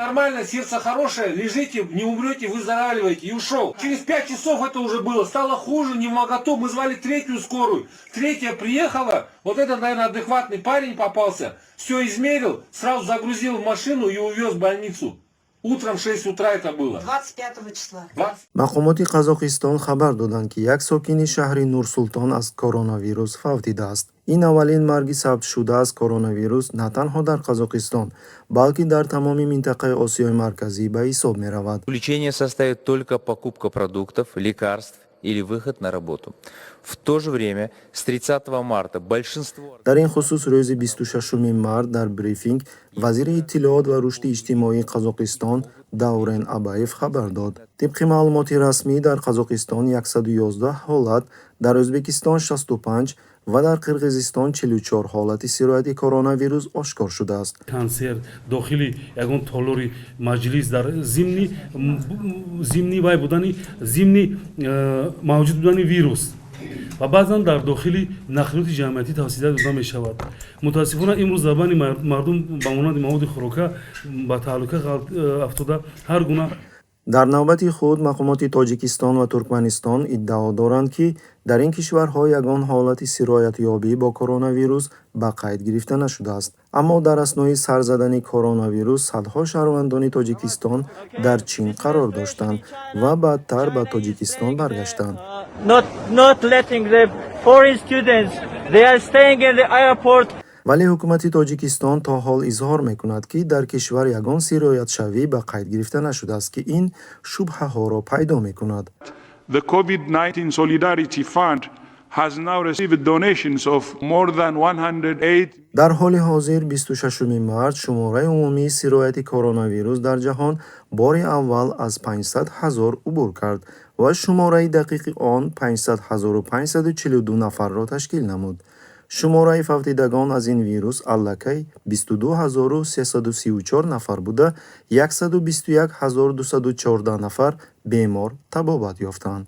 Нормально, сердце хорошее, лежите, не умрете, выздоравливаете. И ушел. Через 5 часов это уже было. Стало хуже, не моготу. Мы звали третью скорую. Третья приехала. Вот этот, наверное, адекватный парень попался. Все измерил, сразу загрузил в машину и увез в больницу. Утром в 6 утра это было. 25 числа. 20. мақомоти Қазоқистон хабар доданд, ки як сокини шаҳри Нур-Султон аз коронавирус фавт дидааст. ин аввалин марги сабт шуда аз коронавирус на танҳо дар Қазоқистон, балки дар тамоми минтақаи Осиёи марказӣ ба ҳисоб меравад. Исключение составит только покупка продуктов, лекарств или выход на работу. В то же время с 30 марта большинство... дар ин хусус рӯзи 26 март дар брифинг вазири иттилоот ва рушди иҷтимоии Қазоқистон Даврен Абаев хабар дод. тибқи маълумоти расмӣ дар Қазоқистон 111 ҳолат, дар Ӯзбекистон 65 ва дар Қирғизистон 44 ҳолати сирояти коронавирус ошкор шудааст. Консер дохили ягон толори маҷлис дар зимни вай будани зимни мавҷуд будани вирус ва баъзан дар дохили нақлиёти ҷамъиятӣ тавсия дода мешавад. мутаассифона имрӯз забани мардум ба монанди маводи хӯрока ба таҳлука афтода ҳар гуна. дар навбати худ мақомоти Тоҷикистон ва Туркманистон иддао доранд, ки дар ин кишварҳо ягон ҳолати сироятёбӣ бо коронавирус ба қайд гирифта нашудааст. аммо дар аснои сар задани коронавирус садҳо шаҳрвандони Тоҷикистон дар Чин қарор доштанд ва баъдтар ба Тоҷикистон баргаштанд. Not letting the foreign students, they are staying in the airport. вале ҳукумати Тоҷикистон то ҳол изҳор мекунад, ки дар кишвар ягон сироятшавӣ ба қайд гирифта нашудааст, ки ин шубҳаҳоро пайдо мекунад. The COVID-19 Solidarity Fund has now received donations of more than 108. дар ҳоли ҳозир 26 март шумораи умумии сирояти коронавирус дар ҷаҳон бори аввал аз 500 000 убур кард ва шумораи дақиқи он 500,542 нафарро ташкил намуд. шумораи фавтидагон аз ин вирус аллакай 22334 нафар буда, 121214 нафар бемор табобат ёфтанд.